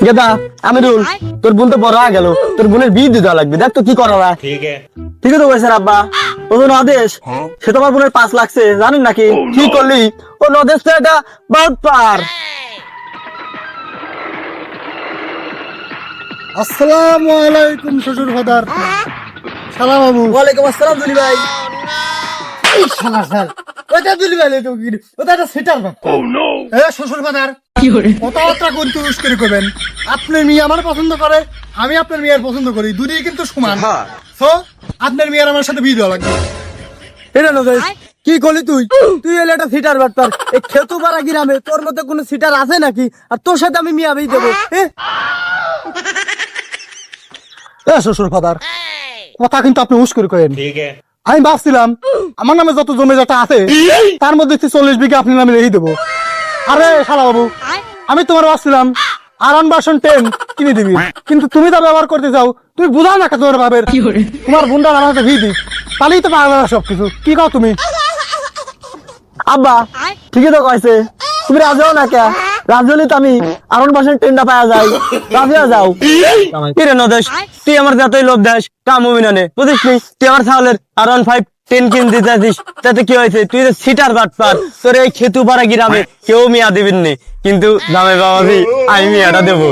গেদা আমিরুল, তোর বোন তো বড় হয়ে গেল, তোর বোনের বিয়ে দিতে লাগবে। দেখ তো কি করা যায়। ঠিক তো বলছেন আব্বা। ও তো নদেশ, সে তোমার বোনের 5 লাগছে, জানেন নাকি? কি করলি? ও নদেশ তো এটা বহুত পার। আসসালামু আলাইকুম শ্বশুর ফাদার। সালাম বাবু। ওয়ালাইকুম আসসালাম দুলি ভাই। এই শালা শাল ওটা দিলি ভাই, ওটা একটা সিটার বাপ। এ শ্বশুর ফাদার, কথাবার্তা কিন্তু উস্করি করবেন। আপনার মেয়ে আমার পছন্দ করে, আমি আপনার মেয়ের পছন্দ করি, দুটোই কিন্তু সমান। সো আপনার মেয়ের আমার সাথে বিয়ে দেওয়া লাগবে। এটা নদেশ কি করলি তুই? তুই এলে একটা সিটার বাটপার। এই খেতুপাড়া গ্রামে তোর মধ্যে কোনো সিটার আছে নাকি? আর তোর সাথে আমি মিয়া বিয়ে দেবো? এ শ্বশুর ফাদার, কথা কিন্তু আপনি উস্করি করেন। আমি ভাবছিলাম আমার নামে যত জমি জটা আছে তার মধ্যে 40 বিঘা আপনার নামে রেখে দেবো। আরে শালা বাবু, আমি তোমার ভাবছিলাম আরন ভার্সন 10 কিনে দিবি, কিন্তু তুমি তা ব্যবহার করতে যাও। তুমি বুঝাও না তোমার ভাবের, তোমার বোনটা আমার হাতে ভিড় দিই, তাহলেই তো পারবে না সবকিছু। কি কও তুমি? আব্বা ঠিকই তো কইছে, তুমি রাজি হও না কে? রাজি হলে তো আমি আরন বাসন টেন্ডা পাওয়া যায়, রাজি হয়ে যাও। কি রে নদেশ, তুই আমার যতই লোভ দেশ কাম হবি না নে, বুঝিস নি? তুই আমার ছাগলের আরন 5 10 কিন দিতে দিস, তাতে কি হয়েছে? তুই তো সিটার বাটপার। তোর এই খেতু পাড়া গ্রামে কেউ মিয়া দিবেন নি, কিন্তু দামে বাবাজি আমি মিয়াটা দেবো।